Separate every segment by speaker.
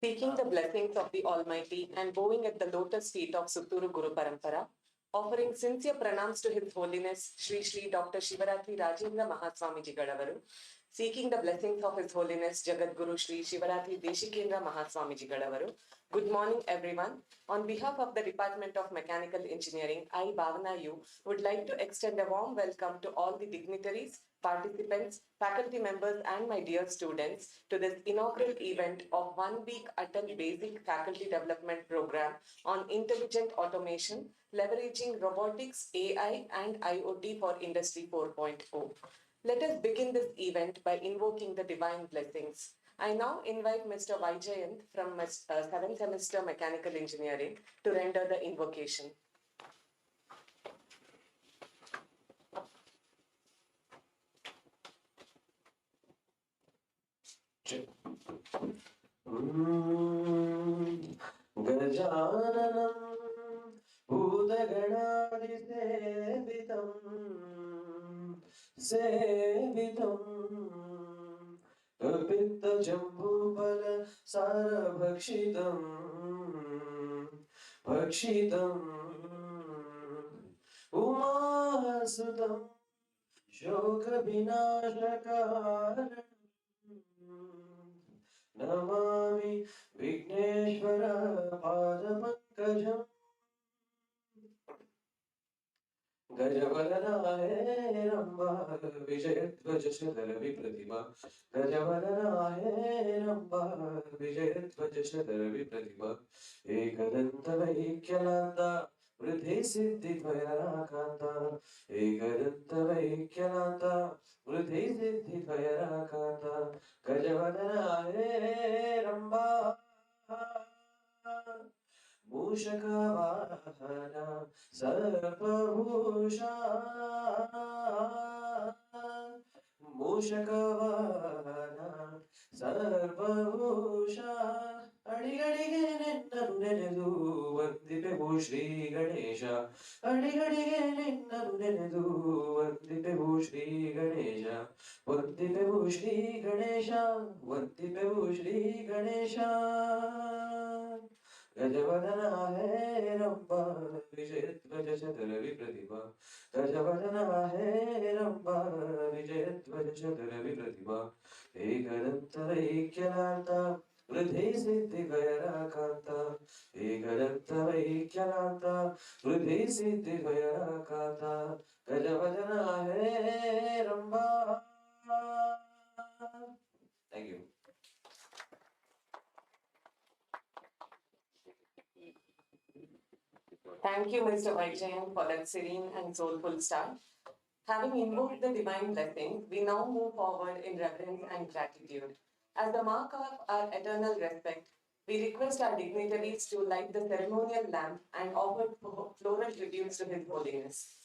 Speaker 1: Seeking the blessings of the Almighty and bowing at the lotus feet of Sutturu Guru Parampara, offering sincere pranams to His Holiness Sri Sri Dr. Shivaratri Rajendra Mahaswamiji Gadavaru, seeking the blessings of His Holiness Jagat Guru Sri Shivaratri Deshikendra Mahaswamiji Gadavaru. Good morning, everyone. On behalf of the Department of Mechanical Engineering, I, Bhavana U, would like to extend a warm welcome to all the dignitaries, participants, faculty members, and my dear students to this inaugural event of 1 week Atal Basic Faculty Development Program on Intelligent Automation, leveraging robotics, AI, and IoT for Industry 4.0. Let us begin this event by invoking the divine blessings. I now invite Mr. Vijayant from 7th semester Mechanical Engineering to render the invocation.
Speaker 2: गजाननं भूतगणादिसेवितं कपित्तजम्बूफलसारभक्षितं उमासुतं शोकविनाशकारणम् Namami Vighneshwar पादपङ्कजम् गजवदनाय Rambha विजयध्वजशतर विप्रतिमा गजवदनाय Rambha विजयध्वजशतर विप्रतिमा एकदन्तवैक्यनादा वृद्धि सिद्धिद्वयराकान्ता एकदन्तवैक्यनादा वृद्धि सिद्धिद्वयराकान्ता गजवदनाय रम्भा मूषकवाहना सर्पभूषा मूषकवाहना सर्पभूषा अडिगडिगे निन्ननु ನೆನೆದು ವಂದಿಪೆವು ಶ್ರೀ ಗಣೇಶ ಅಡಿಗಡಿಗೆ ನಿನ್ನನು ನೆನೆದು ವಂದಿಪೆವು ಶ್ರೀ ಗಣೇಶ ವಂದಿಪೆವು ಶ್ರೀ ಗಣೇಶ ವಂದಿಪೆವು ಶ್ರೀ ಗಣೇಶ गजवदनाय रम्भा विजयध्वजशतर विप्रतिमा गजवदनाय रम्भा विजयध्वजशतर विप्रतिमा एकदन्तवैक्यनान्ता वृद्धि सिद्धिगयराकान्ता एकदन्तवैक्यनान्ता वृद्धि सिद्धिगयराकान्ता गजवदनाय Rambha. Thank you.
Speaker 1: Thank you, Mr. Vijayant, for that serene and soulful start. Having invoked the divine blessing, we now move forward in reverence and gratitude. As the mark of our eternal respect, we request our dignitaries to light the ceremonial lamp and offer floral tributes to His Holiness.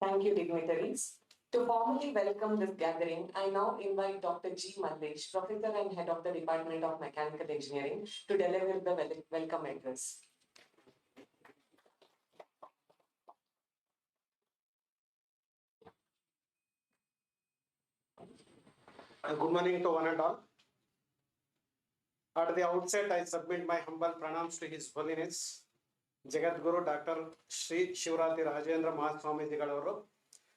Speaker 1: Thank you, dignitaries. To formally welcome this gathering, I now invite Dr. G. Mallesh, Professor and Head of the Department of Mechanical Engineering, to deliver the welcome address.
Speaker 3: Good morning to one and all. At the outset, I submit my humble pranams to His Holiness Jagat Guru Dr. Sri Shivrati Rajendra Mahaswamiji Gadavaru,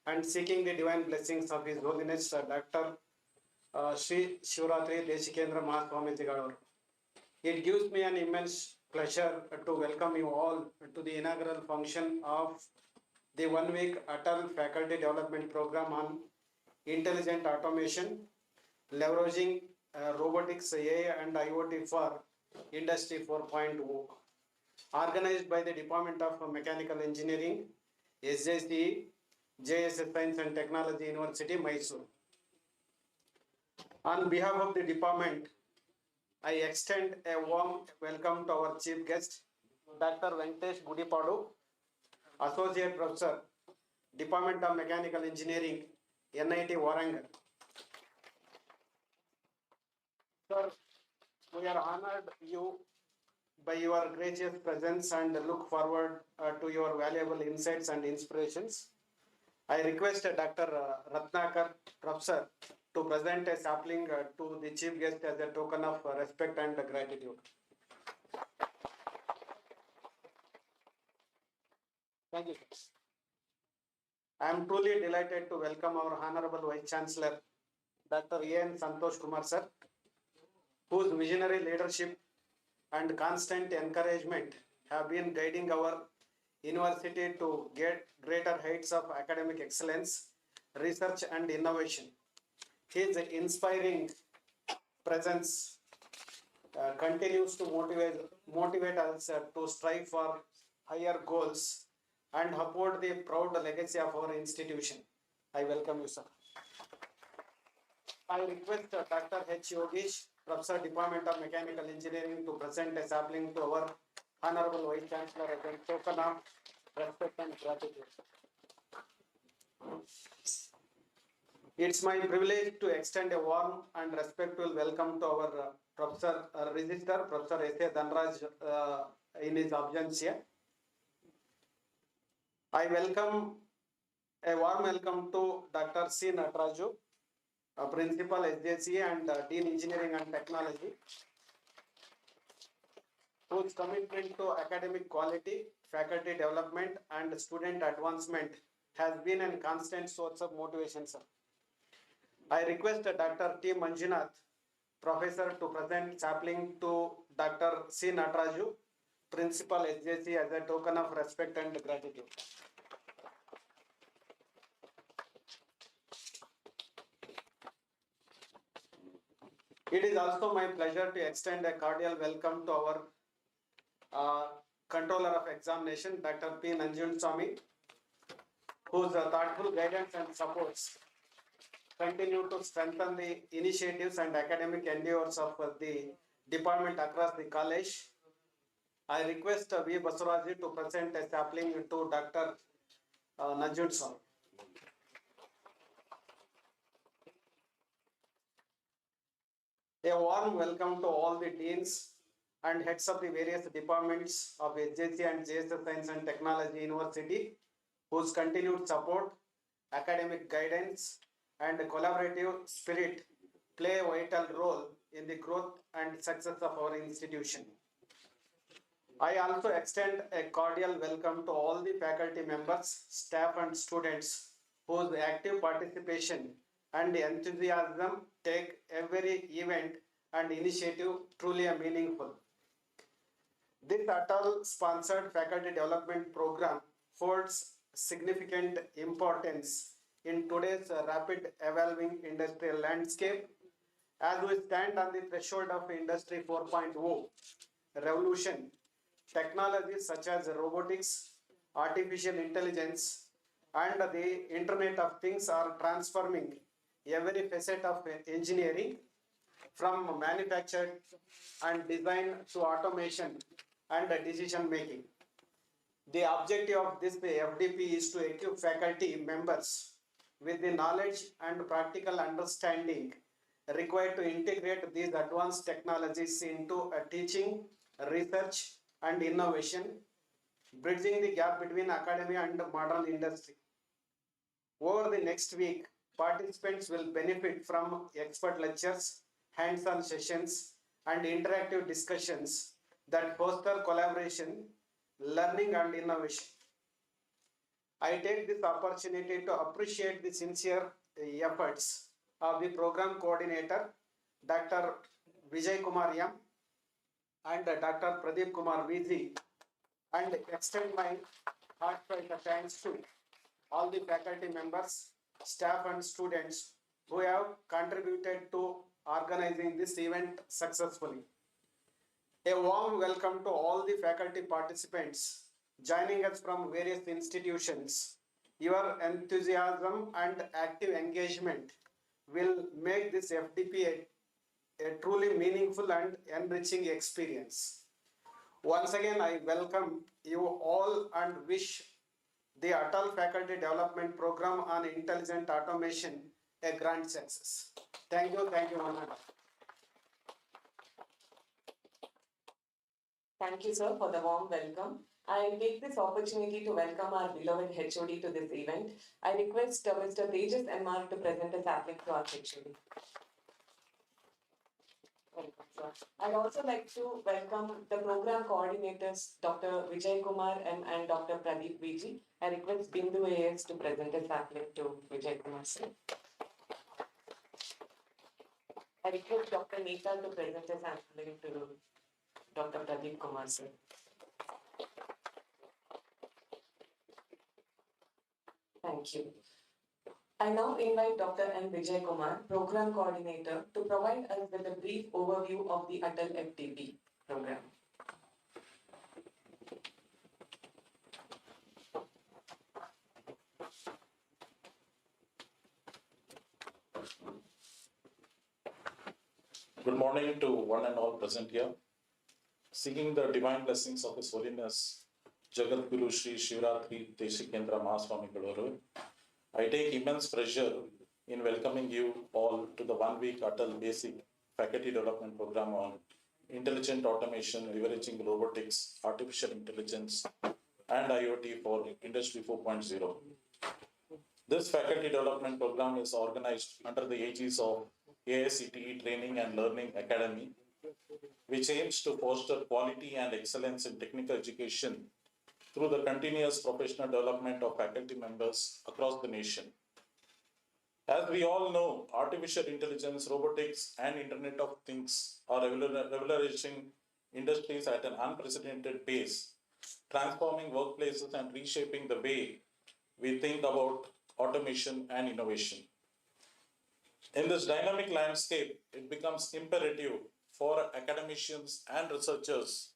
Speaker 3: and seeking the divine blessings of His Holiness Dr. Sri Shivratri Deshikendra Mahaswamiji Gadavaru. It gives me an immense pleasure to welcome you all to the inaugural function of the 1 week Atal Faculty Development Program on Intelligent Automation, leveraging robotics, AI, and IoT for Industry 4.0, organized by the Department of Mechanical Engineering, SJC, JSS Science and Technology University, Mysore. On behalf of the department, I extend a warm welcome to our chief guest, Dr. Venkatesh Gudipadu, Associate Professor, Department of Mechanical Engineering, NIT Warangal. Sir, we are honored you by your gracious presence and look forward to your valuable insights and inspirations. I request Dr. Ratnakar, Professor, to present a sapling to the chief guest as a token of respect and gratitude. Thank you. I am truly delighted to welcome our Honorable Vice Chancellor, Dr. A.N. Santosh Kumar Sir, whose visionary leadership and constant encouragement have been guiding our university to get greater heights of academic excellence, research and innovation. His inspiring presence continues to motivate us to strive for higher goals and uphold the proud legacy of our institution. I welcome you, sir. I request Dr. H. Yogesh, Professor, Department of Mechanical Engineering, to present a sapling to our Honorable Vice Chancellor as a token of respect and gratitude. It's my privilege to extend a warm and respectful welcome to our Professor Register, Professor S.A. Dhanraj, in his absence here. I welcome a warm welcome to Dr. C. Nataraju, Principal SJC and Dean Engineering and Technology, whose commitment to academic quality, faculty development and student advancement has been a constant source of motivation, sir. I request Dr. T. Manjunath, Professor, to present sapling to Dr. C. Nataraju, Principal SJC, as a token of respect and gratitude. It is also my pleasure to extend a cordial welcome to our Controller of Examination, Dr. P. Nanjunaswamy, whose thoughtful guidance and supports continue to strengthen the initiatives and academic endeavors of the department across the college. I request V. Basuraji to present a sapling to Dr. Nanjunaswamy. A warm welcome to all the deans and heads of the various departments of SJC and JSS Science and Technology University, whose continued support, academic guidance, and collaborative spirit play a vital role in the growth and success of our institution. I also extend a cordial welcome to all the faculty members, staff, and students whose active participation and enthusiasm take every event and initiative truly meaningful. This Atal sponsored faculty development program holds significant importance in today's rapid evolving industrial landscape as we stand on the threshold of Industry 4.0 revolution. Technologies such as robotics, artificial intelligence, and the Internet of Things are transforming every facet of engineering, from manufacture and design to automation and decision making. The objective of this FDP is to equip faculty members with the knowledge and practical understanding required to integrate these advanced technologies into a teaching, research, and innovation, bridging the gap between academia and modern industry. Over the next week, participants will benefit from expert lectures, hands-on sessions, and interactive discussions that foster collaboration, learning, and innovation. I take this opportunity to appreciate the sincere efforts of the program coordinator, Dr. Vijay Kumar M. and Dr. Pradeep Kumar VZ, and extend my heartfelt thanks to all the faculty members, staff, and students who have contributed to organizing this event successfully. A warm welcome to all the faculty participants joining us from various institutions. Your enthusiasm and active engagement will make this FDP a truly meaningful and enriching experience. Once again, I welcome you all and wish the Atal Faculty Development Program on Intelligent Automation a grand success. Thank you, Manad.
Speaker 1: Thank you, sir, for the warm welcome. I take this opportunity to welcome our beloved HOD to this event. I request Mr. Tejas MR to present a sapling to our HOD. Welcome, sir. I'd also like to welcome the program coordinators, Dr. Vijay Kumar and Dr. Pradeep VG. I request Bindu AS to present a sapling to Vijay Kumar, sir. I request Dr. Neeta to present a sapling to Dr. Pradeep Kumar, sir. Thank you. I now invite Dr. N. Vijay Kumar, Program Coordinator, to provide us with a brief overview of the Atal FDP program.
Speaker 4: Good morning to one and all present here. Seeking the divine blessings of His Holiness Jagat Guru Sri Shivaratri Deshikendra Mahaswami Gadoru, I take immense pleasure in welcoming you all to the 1 week Atal Basic Faculty Development Program on Intelligent Automation, Leveraging Robotics, Artificial Intelligence, and IoT for Industry 4.0. This Faculty Development Program is organized under the aegis of AICTE Training and Learning Academy, which aims to foster quality and excellence in technical education through the continuous professional development of faculty members across the nation. As we all know, artificial intelligence, robotics, and Internet of Things are revolutionizing industries at an unprecedented pace, transforming workplaces and reshaping the way we think about automation and innovation. In this dynamic landscape, it becomes imperative for academicians and researchers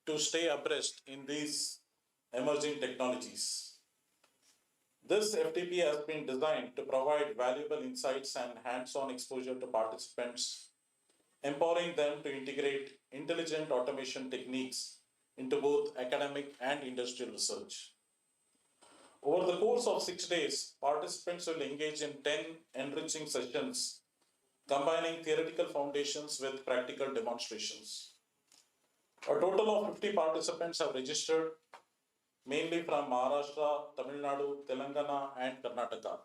Speaker 4: to stay abreast in these emerging technologies. This FTP has been designed to provide valuable insights and hands-on exposure to participants, empowering them to integrate intelligent automation techniques into both academic and industrial research. Over the course of 6 days, participants will engage in 10 enriching sessions, combining theoretical foundations with practical demonstrations. A total of 50 participants have registered, mainly from Maharashtra, Tamil Nadu, Telangana, and Karnataka.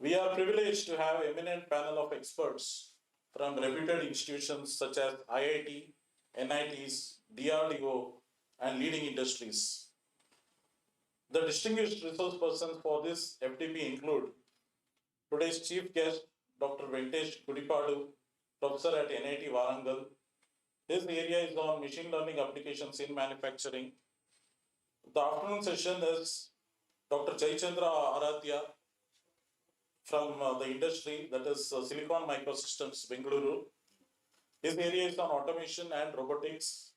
Speaker 4: We are privileged to have an eminent panel of experts from reputed institutions such as IIT, NITs, DRDO, and leading industries. The distinguished resource persons for this FDP include today's chief guest, Dr. Venkatesh Kudipadu, professor at NIT Warangal. His area is on machine learning applications in manufacturing. The afternoon session is Dr. Jaychandra Aradhya from the industry, that is Silicon Microsystems, Bengaluru. His area is on automation and robotics.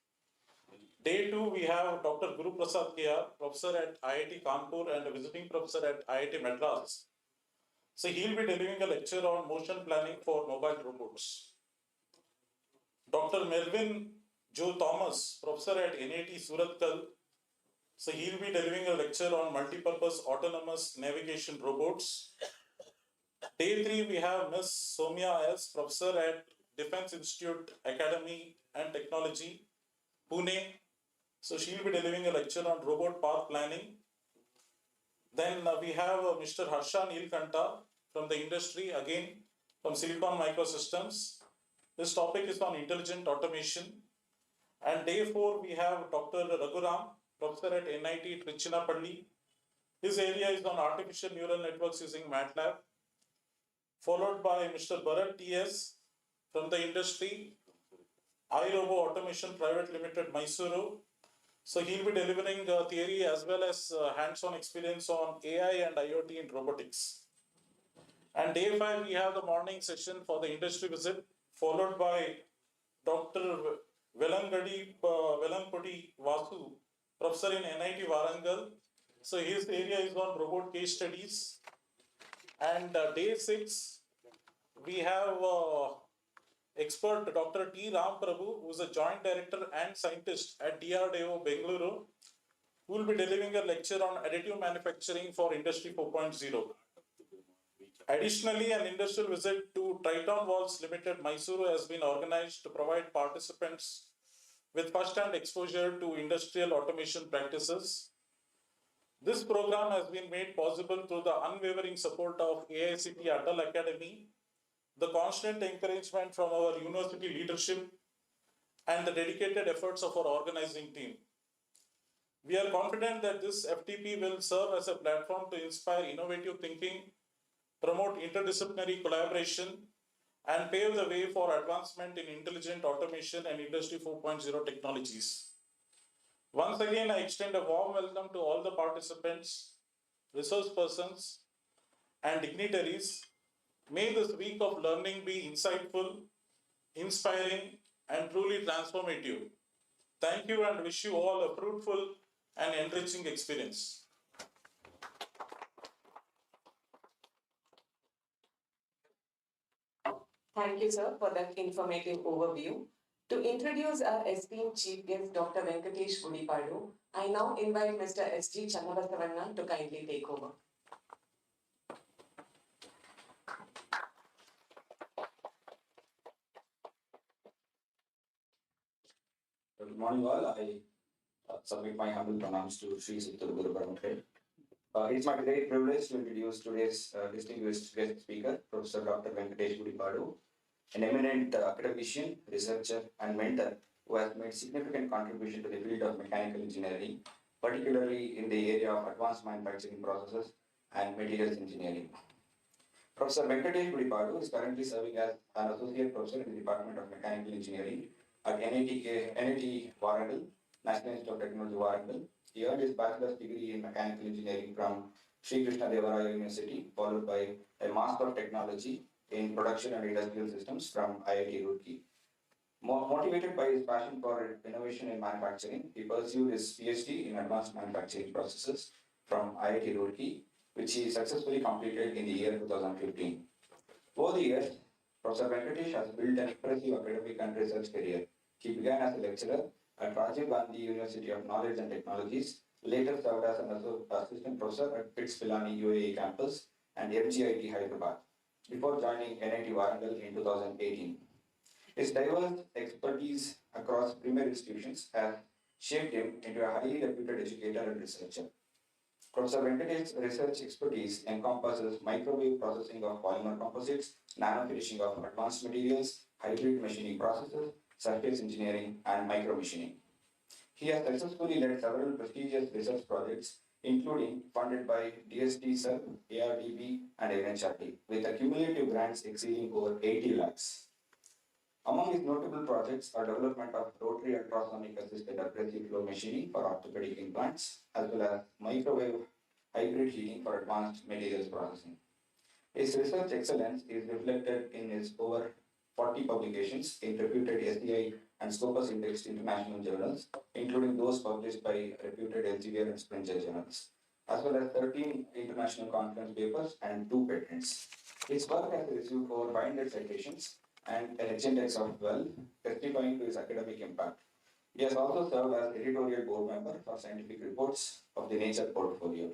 Speaker 4: Day 2, we have Dr. Guru Prasad Kia, professor at IIT Kanpur and a visiting professor at IIT Madras. So he'll be delivering a lecture on motion planning for mobile robots. Dr. Melvin Joe Thomas, professor at NIT Surathkal, So he'll be delivering a lecture on multi-purpose autonomous navigation robots. Day 3, we have Ms. Somya S., Professor at Defense Institute Academy and Technology, Pune. So she'll be delivering a lecture on robot path planning. Then we have Mr. Harsha Neelkanta from the industry, again from Silicon Microsystems. This topic is on intelligent automation. And day 4, we have Dr. Raghuram, Professor at NIT Trichinappalli. His area is on artificial neural networks using MATLAB. Followed by Mr. Bharat TS from the industry, iRobo Automation Private Limited, Mysuru. So he'll be delivering theory as well as hands-on experience on AI and IoT in robotics. And day 5, we have the morning session for the industry visit, followed by Dr. Velampudi Vasu, professor in NIT Warangal. So his area is on robot case studies. And day 6, we have expert Dr. T. Ram Prabhu, who is a joint director and scientist at DRDO Bengaluru, who will be delivering a lecture on additive manufacturing for Industry 4.0. Additionally, an industrial visit to Triton Walls Limited, Mysuru, has been organized to provide participants with first-hand exposure to industrial automation practices. This program has been made possible through the unwavering support of AICT Atal Academy, the constant encouragement from our university leadership, and the dedicated efforts of our organizing team. We are confident that this FDP will serve as a platform to inspire innovative thinking, promote interdisciplinary collaboration, and pave the way for advancement in intelligent automation and Industry 4.0 technologies. Once again, I extend a warm welcome to all the participants, resource persons, and dignitaries. May this week of learning be insightful, inspiring, and truly transformative. Thank you and wish you all a fruitful and enriching experience.
Speaker 1: Thank you, sir, for that informative overview. To introduce our esteemed chief guest, Dr. Venkatesh Gudipadu, I now invite Mr. S.G. Channavasavanna to kindly take over.
Speaker 5: Good morning, all. I submit my humble pronouns to Sri Suttur Guru Paramkhe. It's my great privilege to introduce today's distinguished guest speaker, Professor Dr. Venkatesh Gudipadu, an eminent academician, researcher, and mentor who has made significant contribution to the field of mechanical engineering, particularly in the area of advanced manufacturing processes and materials engineering. Professor Venkatesh Gudipadu is currently serving as an associate professor in the Department of Mechanical Engineering at NIT Warangal, National Institute of Technology Warangal. He earned his bachelor's degree in mechanical engineering from Sri Krishna Devaraya University, followed by a Master of Technology in Production and Industrial Systems from IIT Roorkee. Motivated by his passion for innovation in manufacturing, he pursued his PhD in Advanced Manufacturing Processes from IIT Roorkee, which he successfully completed in the year 2015. Over the years, Professor Venkatesh has built an impressive academic and research career. He began as a lecturer at Rajiv Gandhi University of Knowledge and Technologies, later served as an assistant professor at Pitts Pilani UAE campus and MGIT Hyderabad, before joining NIT Warangal in 2018. His diverse expertise across premier institutions has shaped him into a highly reputed educator and researcher. Professor Venkatesh's research expertise encompasses microwave processing of polymer composites, nano-finishing of advanced materials, hybrid machining processes, surface engineering, and micromachining. He has successfully led several prestigious research projects, including funded by DST, SERP, ARDB, and NHRT, with accumulative grants exceeding over 80 lakhs. Among his notable projects are development of rotary ultrasonic assisted abrasive flow machining for orthopedic implants, as well as microwave hybrid heating for advanced materials processing. His research excellence is reflected in his over 40 publications in reputed SCI and Scopus indexed international journals, including those published by reputed Elsevier and Springer journals, as well as 13 international conference papers and 2 patents. His work has received over 500 citations and an index of 12, testifying to his academic impact. He has also served as editorial board member for scientific reports of the Nature portfolio.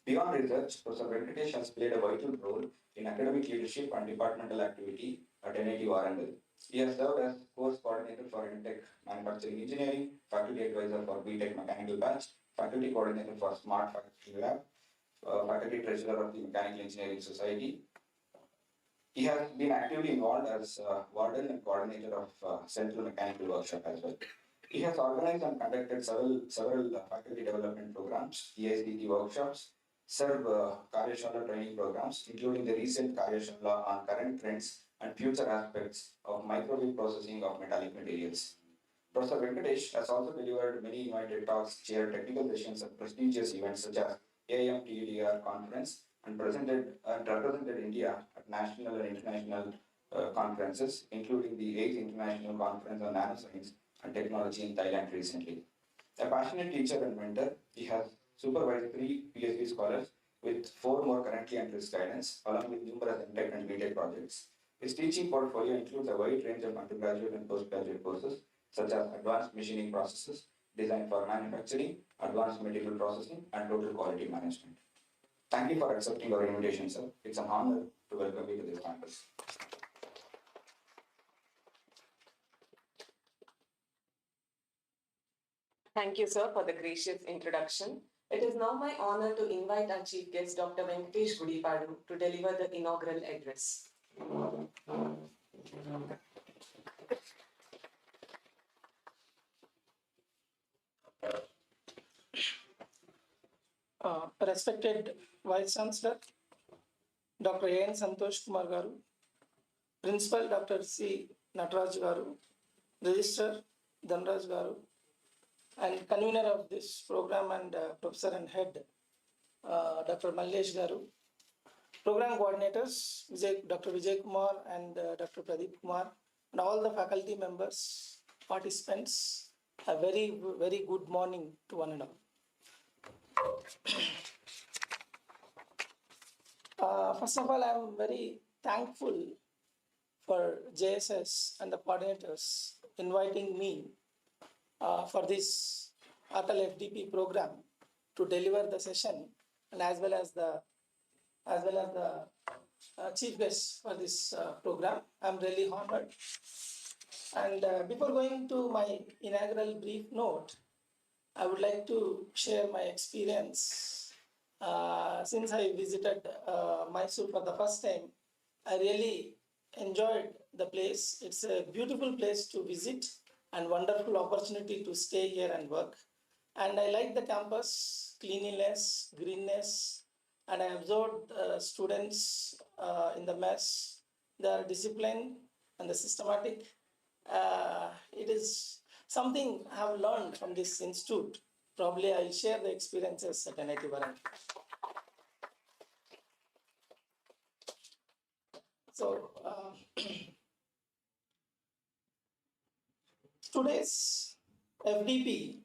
Speaker 5: Beyond research, Professor Venkatesh has played a vital role in academic leadership and departmental activity at NIT Warangal. He has served as course coordinator for MTech Manufacturing Engineering, faculty advisor for BTech Mechanical Batch, faculty coordinator for Smart Factory Lab, faculty treasurer of the Mechanical Engineering Society. He has been actively involved as warden and coordinator of Central Mechanical Workshop as well. He has organized and conducted several faculty development programs, EICT workshops, served Karyashala training programs, including the recent Karyashala on current trends and future aspects of microwave processing of metallic materials. Professor Venkatesh has also delivered many invited talks, chaired technical sessions at prestigious events such as AIM TEDR conference, and presented and represented India at national and international conferences, including the 8th International Conference on Nanoscience and Technology in Thailand recently. A passionate teacher and mentor, he has supervised 3 PhD scholars with 4 more currently under his guidance, along with numerous MTech and BTech projects. His teaching portfolio includes a wide range of undergraduate and postgraduate courses, such as advanced machining processes, design for manufacturing, advanced material processing, and total quality management. Thank you for accepting our invitation, sir. It's an honor to welcome you to this campus.
Speaker 1: Thank you, sir, for the gracious introduction. It is now my honor to invite our chief guest, Dr. Venkatesh Gudipadu, to deliver the inaugural address.
Speaker 6: Respected Vice Chancellor, Dr. A.N. Santosh Kumar Garu, Principal Dr. C. Nataraj Garu, Registrar Dhanraj Garu, and convener of this program and professor and head, Dr. Mallesh Garu, program coordinators, Dr. Vijay Kumar and Dr. Pradeep Kumar, and all the faculty members, participants, a very, very good morning to one and all. First of all, I am very thankful for JSS and the coordinators inviting me for this Atal FDP program to deliver the session, and as well as the chief guest for this program. I am really honored. And before going to my inaugural brief note, I would like to share my experience. Since I visited Mysore for the first time, I really enjoyed the place. It's a beautiful place to visit and wonderful opportunity to stay here and work. And I like the campus, cleanliness, greenness, and I observed students in the mess. They are disciplined and the systematic. It is something I have learned from this institute. Probably I'll share the experiences at NIT Warangal. So today's FDP,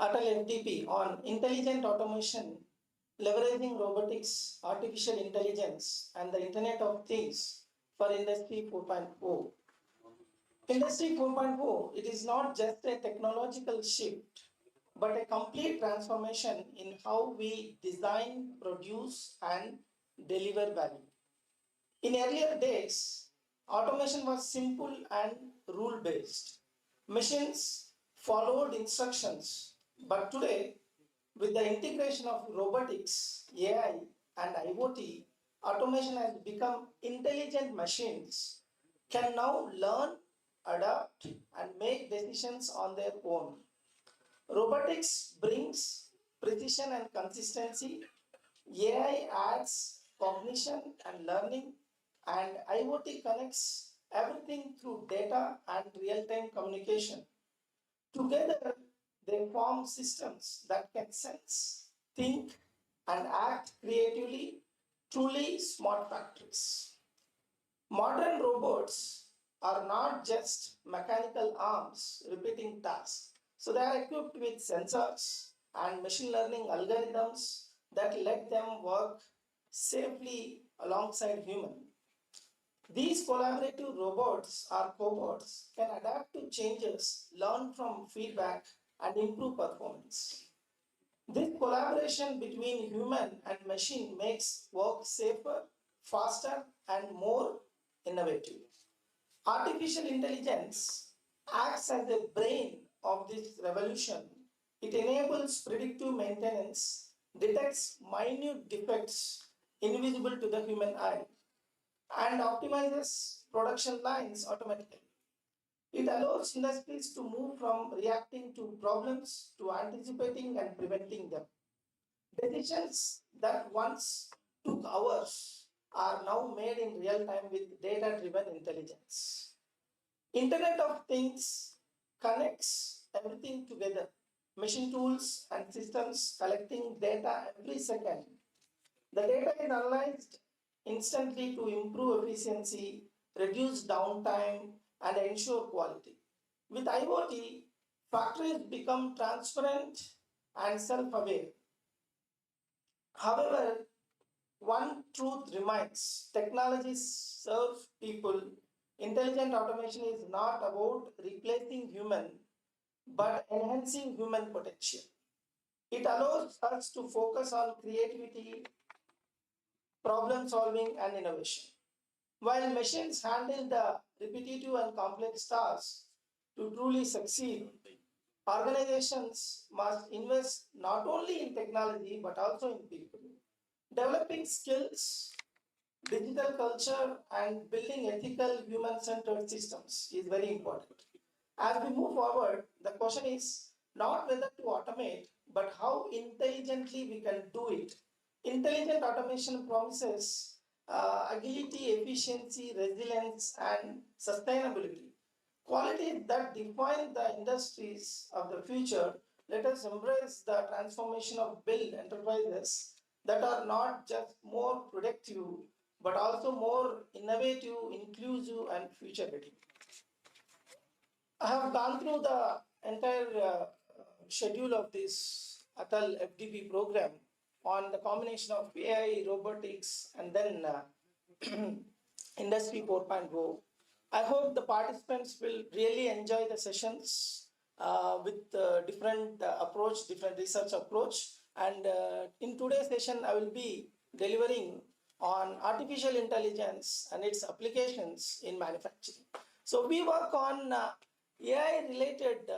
Speaker 6: Atal FDP on intelligent automation, leveraging robotics, artificial intelligence, and the Internet of Things for Industry 4.0. Industry 4.0, it is not just a technological shift, but a complete transformation in how we design, produce, and deliver value. In earlier days, automation was simple and rule-based. Machines followed instructions, but today, with the integration of robotics, AI, and IoT, automation has become intelligent machines can now learn, adapt, and make decisions on their own. Robotics brings precision and consistency, AI adds cognition and learning, and IoT connects everything through data and real-time communication. Together, they form systems that can sense, think, and act creatively, truly smart factories. Modern robots are not just mechanical arms repeating tasks. So they are equipped with sensors and machine learning algorithms that let them work safely alongside human. These collaborative robots or cobots can adapt to changes, learn from feedback, and improve performance. This collaboration between human and machine makes work safer, faster, and more innovative. Artificial intelligence acts as the brain of this revolution. It enables predictive maintenance, detects minute defects invisible to the human eye, and optimizes production lines automatically. It allows industries to move from reacting to problems to anticipating and preventing them. Decisions that once took hours are now made in real time with data driven intelligence. Internet of Things connects everything together. Machine tools and systems collecting data every second. The data is analyzed instantly to improve efficiency, reduce downtime, and ensure quality. With IoT, factories become transparent and self aware. However, one truth remains technology serves people. Intelligent automation is not about replacing human, but enhancing human potential. It allows us to focus on creativity, problem solving, and innovation. While machines handle the repetitive and complex tasks, to truly succeed, organizations must invest not only in technology but also in people. Developing skills, digital culture, and building ethical human centered systems is very important. As we move forward, the question is not whether to automate, but how intelligently we can do it. Intelligent automation promises agility, efficiency, resilience, and sustainability. Qualities that define the industries of the future. Let us embrace the transformation of build enterprises that are not just more productive, but also more innovative, inclusive, and future ready. I have gone through the entire schedule of this Atal FDP program on the combination of AI, robotics, and then Industry 4.0. I hope the participants will really enjoy the sessions with different approach, different research approach. And in today's session, I will be delivering on artificial intelligence and its applications in manufacturing. So we work on AI related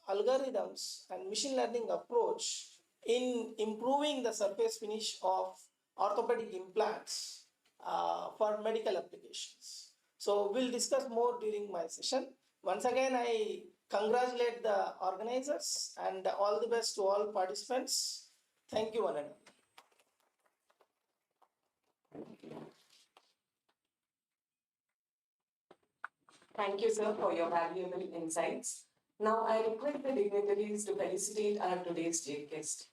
Speaker 6: algorithms and machine learning approach in improving the surface finish of orthopedic implants for medical applications. So we'll discuss more during my session. Once again, I congratulate the organizers and all the best to all participants. Thank you, one and all.
Speaker 1: Thank you, sir, for your valuable insights. Now, I request the dignitaries to felicitate our today's chief guest.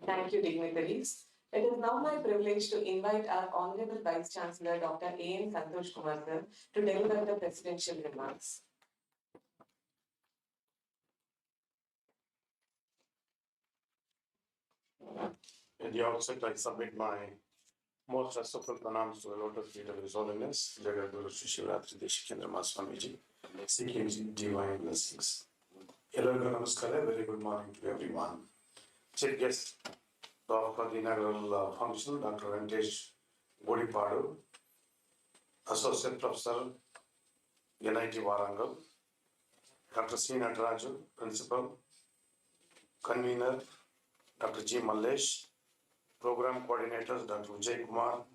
Speaker 1: Thank you, dignitaries. It is now my privilege to invite our Honorable Vice Chancellor, Dr. A.N. Santosh Kumar sir, to deliver the presidential remarks.
Speaker 7: At the outset, I submit my most respectful pranams to the lotus feet of His Holiness, Jagadguru Sri Shivaratri Deshikendra Swamiji, seeking divine blessings. Hello, Namaskar, very good morning to everyone. Chief guest of the inaugural function, Dr. Venkatesh Godipadu, Associate Professor, NIT Warangal, Dr. C. Nataraju, Principal, Convener, Dr. G. Mallesh, program coordinators, Dr. Vijay Kumar,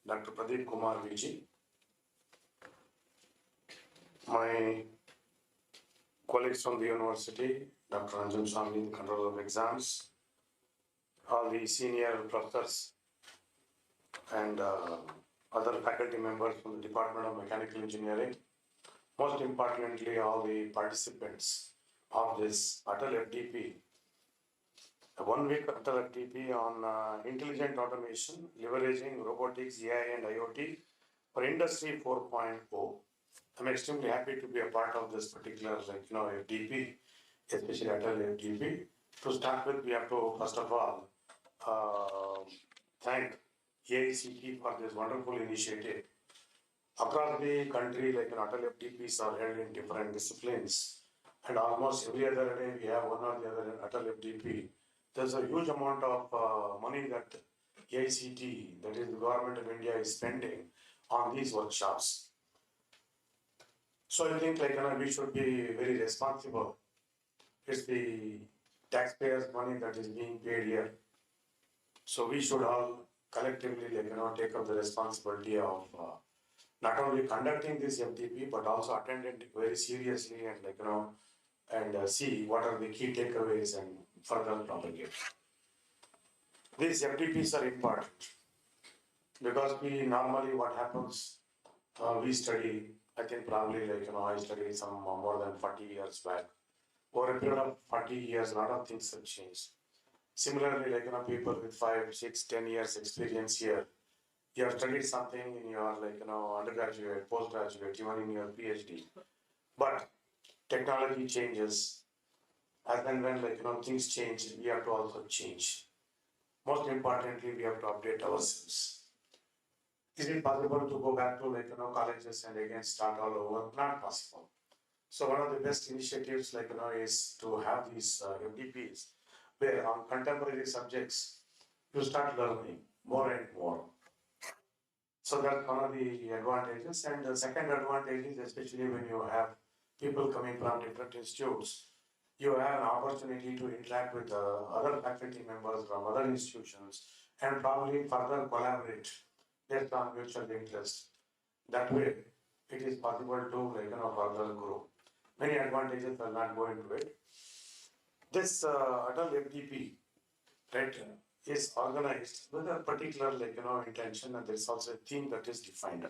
Speaker 7: Dr. Pradeep Kumar VG, my colleagues from the university, Dr. Anjan Swami, the controller of exams, all the senior professors and other faculty members from the Department of Mechanical Engineering, most importantly, all the participants of this Atal FDP, a 1 week Atal FDP on intelligent automation, leveraging robotics, AI and IoT for Industry 4.0. I'm extremely happy to be a part of this particular FDP, especially Atal FDP. To start with, we have to first of all thank AICT for this wonderful initiative. Across the country, Atal FDPs are held in different disciplines, and almost every other day we have one or the other Atal FDP. There's a huge amount of money that AICT, that is the government of India, is spending on these workshops. So I think we should be very responsible. It's the taxpayers' money that is being paid here. So we should all collectively take up the responsibility of not only conducting this FDP but also attend it very seriously and see what are the key takeaways and further propagate. These FDPs are important because we normally what happens, we study, I think probably I studied some more than 40 years back. Over a period of 40 years, a lot of things have changed. Similarly, people with 5, 6, 10 years experience here, you have studied something in your undergraduate, postgraduate, even in your PhD. But technology changes, as and when things change, we have to also change. Most importantly, we have to update ourselves. Is it possible to go back to colleges and again start all over? Not possible. So one of the best initiatives is to have these FDPs where on contemporary subjects you start learning more and more. So that's one of the advantages. And the second advantage is especially when you have people coming from different institutes, you have an opportunity to interact with other faculty members from other institutions and probably further collaborate based on mutual interest. That way, it is possible to further grow. Many advantages, I'll not go into it. This Atal FDP, right, is organized with a particular intention, and there is also a theme that is defined.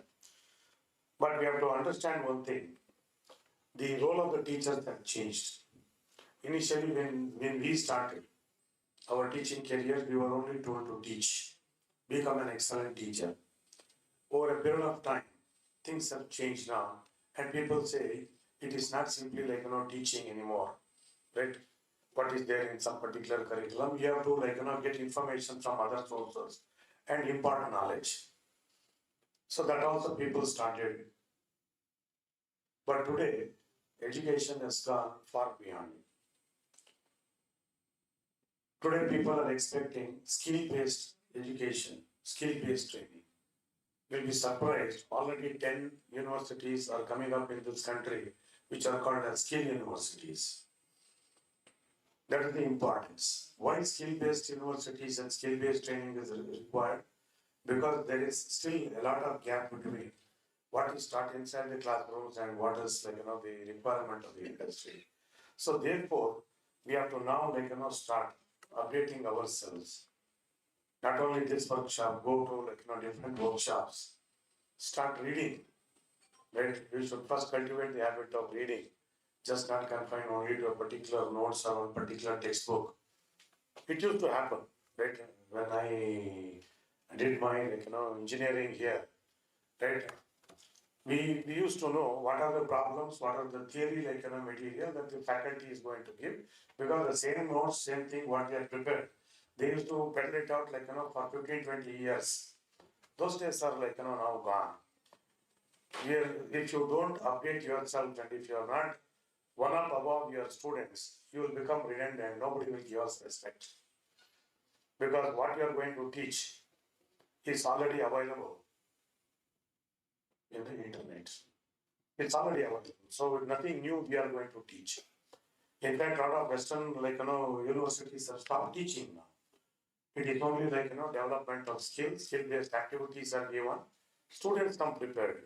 Speaker 7: But we have to understand one thing: the role of the teachers have changed. Initially, when we started our teaching career, we were only told to teach, become an excellent teacher. Over a period of time, things have changed now, and people say it is not simply teaching anymore, right? What is there in some particular curriculum? You have to get information from other sources and impart knowledge. So that also people started. But today, education has gone far beyond it. Today, people are expecting skill-based education, skill-based training. You'll be surprised, already 10 universities are coming up in this country, which are called as skill universities. That is the importance. Why skill-based universities and skill-based training is required? Because there is still a lot of gap between what is taught inside the classrooms and what is the requirement of the industry. So therefore, we have to now start updating ourselves. Not only this workshop, go to different workshops. Start reading. Right? We should first cultivate the habit of reading. Just not confined only to a particular notes or a particular textbook. It used to happen, right? When I did my engineering here, right? We used to know what are the problems, what are the theory material that the faculty is going to give, because the same notes, same thing what they are prepared. They used to peddle it out for 15, 20 years. Those days are now gone. Here, if you don't update yourself and if you are not one up above your students, you will become redundant. Nobody will give us respect. Because what you are going to teach is already available in the internet. It's already available. So nothing new we are going to teach. In fact, a lot of Western universities have stopped teaching now. It is only like, development of skills, skill-based activities are given, students come prepared.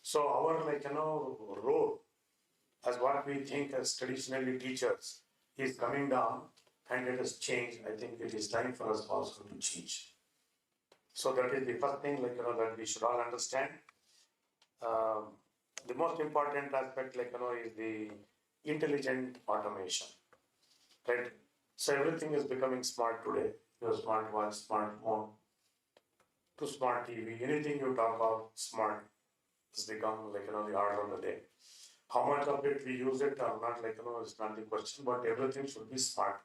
Speaker 7: So our role as what we think as traditionally teachers is coming down and it has changed. I think it is time for us also to change. So that is the first thing that we should all understand. The most important aspect is the intelligent automation, right? So everything is becoming smart today. Your smartwatch, smartphone, to smart TV, anything you talk about smart has become the order of the day. How much of it we use it or not, is not the question, but everything should be smart.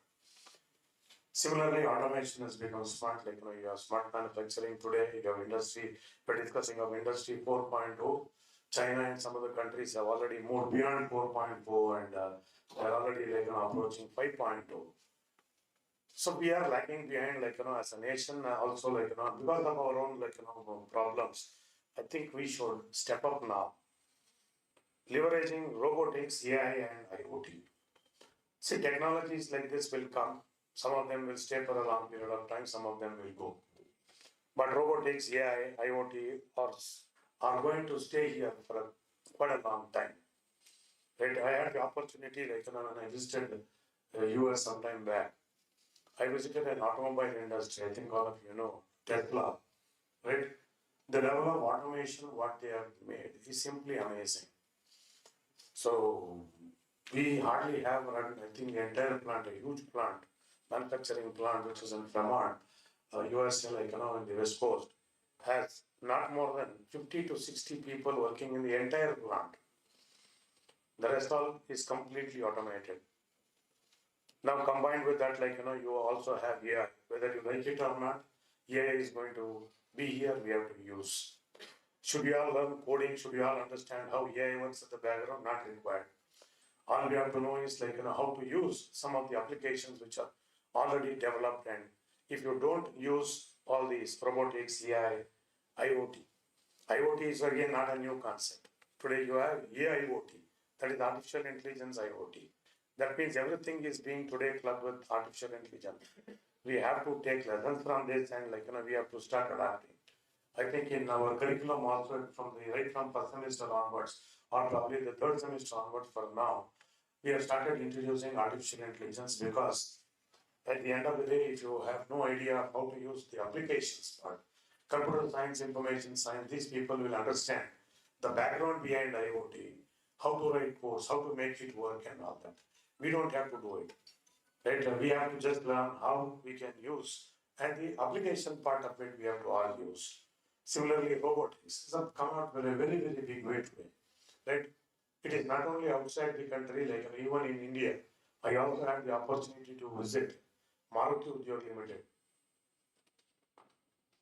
Speaker 7: Similarly, automation has become smart, you have smart manufacturing today, you have industry, we're discussing of industry 4.0. China and some other countries have already moved beyond 4.0 and they're already approaching 5.0. So we are lagging behind, as a nation, also, because of our own, problems. I think we should step up now, leveraging robotics, AI, and IoT. See, technologies like this will come. Some of them will stay for a long period of time, some of them will go. But robotics, AI, IoT are going to stay here for quite a long time. Right? I had the opportunity, when I visited the US some time back, I visited an automobile industry. I think all of you know Tesla, right? The level of automation, what they have made, is simply amazing. So we hardly have run, I think, the entire plant, a huge plant, manufacturing plant, which is in Fremont, USA, in the West Coast, has not more than 50 to 60 people working in the entire plant. The rest all is completely automated. Now combined with that, you also have AI, whether you like it or not, AI is going to be here, we have to use. Should we all learn coding? Should we all understand how AI works at the background? Not required. All we have to know is how to use some of the applications which are already developed, and if you don't use all these robotics, AI, IoT. IoT is again not a new concept. Today you have AIoT, that is artificial intelligence IoT. That means everything is being today clubbed with artificial intelligence. We have to take lessons from this and we have to start adapting. I think in our curriculum also right from first semester onwards, or probably the third semester onwards for now, we have started introducing artificial intelligence because at the end of the day, if you have no idea how to use the applications part, computer science, information science, these people will understand the background behind IoT, how to write codes, how to make it work and all that. We don't have to do it. Right? We have to just learn how we can use, and the application part of it we have to all use. Similarly, robotics has come out in a very, very big way today. Right? It is not only outside the country, even in India. I also had the opportunity to visit Maruti Udyog Limited.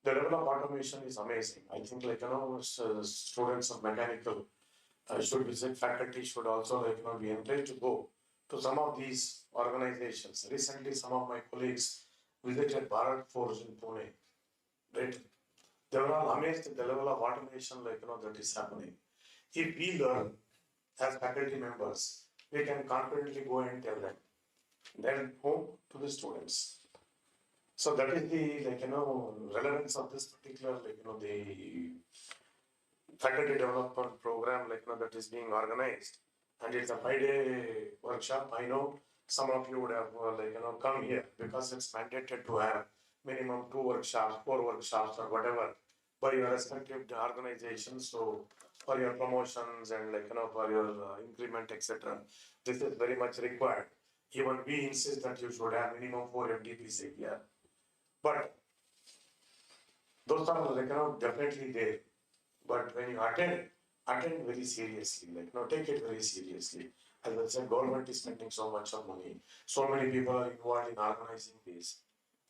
Speaker 7: The level of automation is amazing. I think students of mechanical should visit, faculty should also be encouraged to go to some of these organizations. Recently, some of my colleagues visited Bharat Forge in Pune. Right? They were all amazed at the level of automation that is happening. If we learn as faculty members, we can confidently go and tell them. Then home to the students. So that is the relevance of this particular the faculty development program that is being organized, and it's a 5-day workshop. I know some of you would have come here because it's mandated to have minimum 2 workshops, 4 workshops, or whatever by your respective organizations. So for your promotions and for your increment, etc. This is very much required. Even we insist that you should have minimum 4 FDPs a year. But those are definitely there. But when you attend very seriously, take it very seriously. As I said, government is spending so much of money. So many people are involved in organizing this,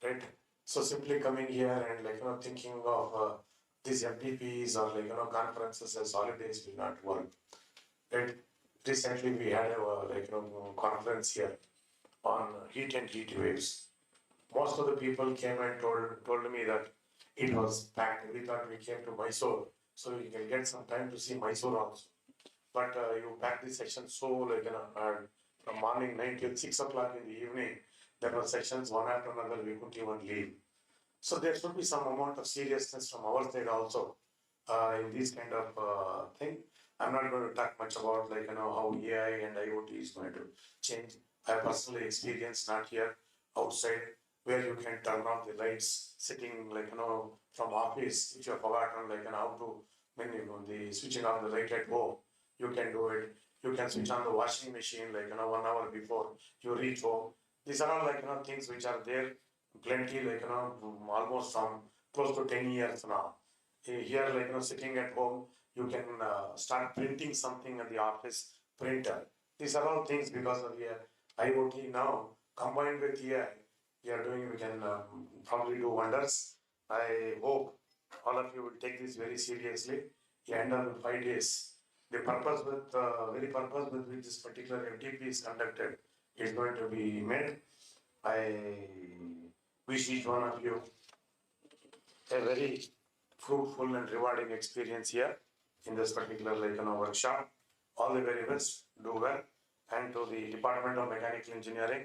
Speaker 7: right? So simply coming here and thinking of these FDPs or conferences as holidays will not work. Right? Recently we had a conference here on heat and heat waves. Most of the people came and told me that it was packed. We thought we came to Mysore, so we can get some time to see Mysore also. But you packed the session so from morning 9 till 6 o'clock in the evening, there were sessions one after another, we couldn't even leave. So there should be some amount of seriousness from our side also in this kind of thing. I'm not going to talk much about how AI and IoT is going to change. I personally experienced not here, outside, where you can turn off the lights, sitting from office, if you have forgotten how to when the switching off the light at home, you can do it. You can switch on the washing machine 1 hour before you reach home. These are all things which are there plenty almost from close to 10 years now. Here sitting at home, you can start printing something at the office printer. These are all things because of IoT now combined with AI. We can probably do wonders. I hope all of you will take this very seriously. End of 5 days. The very purpose with which this particular FDP is conducted is going to be met. I wish each one of you a very fruitful and rewarding experience here in this particular workshop. All the very best, do well. And to the Department of Mechanical Engineering,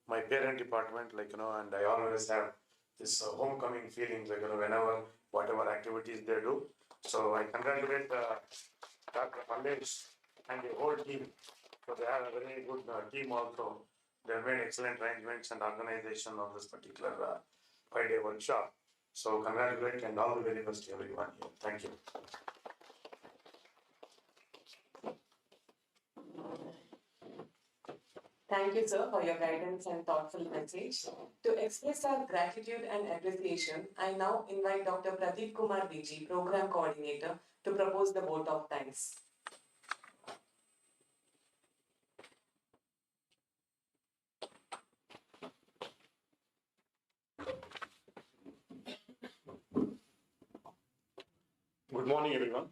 Speaker 7: my parent department, and I always have this homecoming feeling, whenever, whatever activities they do. So I congratulate Dr. Pandey and the whole team. So they have a very good team also. They have made excellent arrangements and organization of this particular 5-day workshop. So congratulate and all the very best to everyone here. Thank you.
Speaker 1: Thank you, sir, for your guidance and thoughtful message. To express our gratitude and appreciation, I now invite Dr. Pradeep Kumar Viji, Program Coordinator, to propose the vote of thanks.
Speaker 8: Good morning, everyone.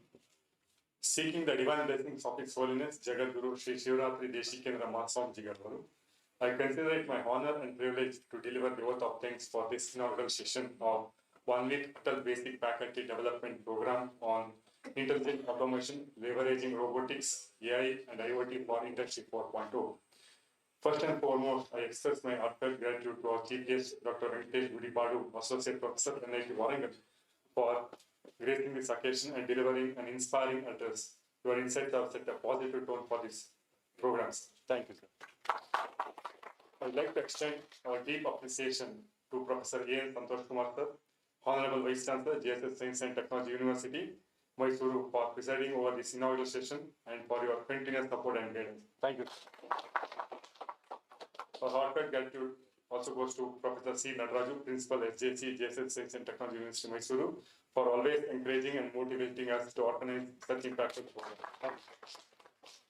Speaker 8: Seeking the divine blessings of His Holiness Jagadguru Sri Shivaratri Deshikendra Mahaswamiji Garu, I consider it my honor and privilege to deliver the vote of thanks for this inaugural session of 1 week Atal Basic Faculty Development Program on Intelligent Automation, Leveraging Robotics, AI and IoT for Industry 4.0. First and foremost, I express my heartfelt gratitude to our Chief Guest, Dr. Venkatesh Gudipadu, Associate Professor, NIT Warangal, for gracing this occasion and delivering an inspiring address. Your insights have set a positive tone for these programs. Thank you, sir. I would like to extend our deep appreciation to Professor A. Santosh Kumar, sir, Honorable Vice Chancellor, JSS Science and Technology University, Mysuru, for presiding over this inaugural session and for your continuous support and guidance. Thank you. Our heartfelt gratitude also goes to Professor C. Nadaraju, Principal SJC, JSS Science and Technology University, Mysuru, for always encouraging and motivating us to organize such impactful programs.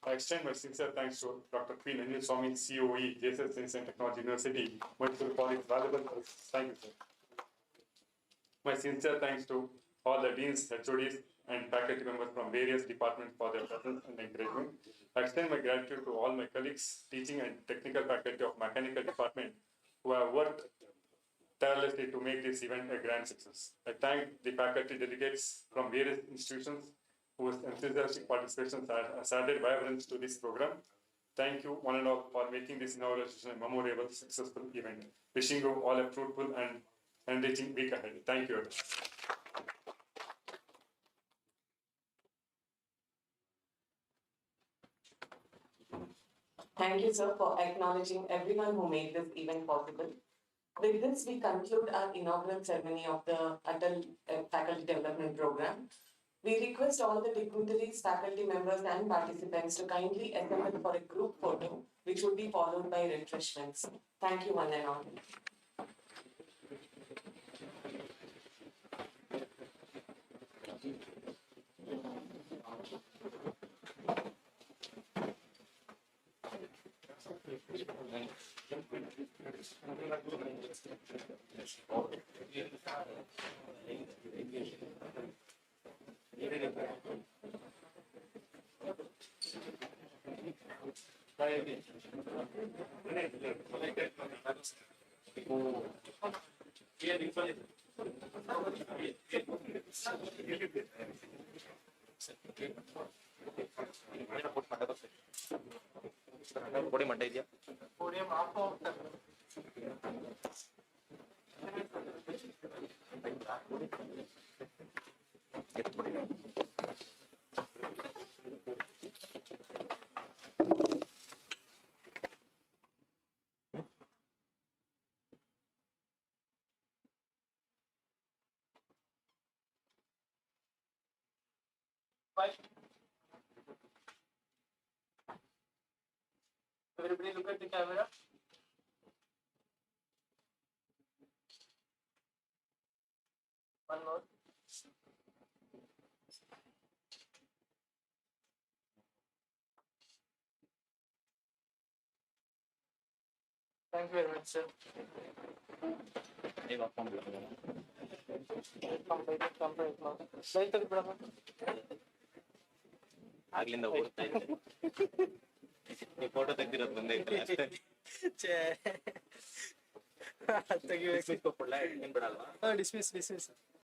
Speaker 8: I extend my sincere thanks to Dr. P. Nanjil Swami, COE, JSS Science and Technology University, Mysuru, for his valuable service. Thank you, sir. My sincere thanks to all the deans, HODs, and faculty members from various departments for their presence and encouragement. I extend my gratitude to all my colleagues, teaching and technical faculty of Mechanical Department, who have worked tirelessly to make this event a grand success. I thank the faculty delegates from various institutions whose enthusiastic participation has added vibrance to this program. Thank you, one and all, for making this inaugural session a memorable, successful event. Wishing you all a fruitful and enriching week ahead. Thank you.
Speaker 1: Thank you, sir, for acknowledging everyone who made this event possible. With this, we conclude our inaugural ceremony of the Atal Faculty Development Program. We request all the dignitaries, faculty members, and participants to kindly assemble for a group photo, which would be followed by refreshments. Thank you, one and all.
Speaker 9: Podium Everybody look at the camera. One more. Thank you very much, sir.
Speaker 10: ಆಗ್ಲಿಂದ ಓಡ್ತಾ ಇದ್ದೆ ಈ photo ತೆಗ್ದಿರೋದು ಬಂದೈತಲ್ಲ
Speaker 9: ತೆಗಿಬೇಕು
Speaker 10: ಬಿಡಲ್ವಾ
Speaker 9: dismiss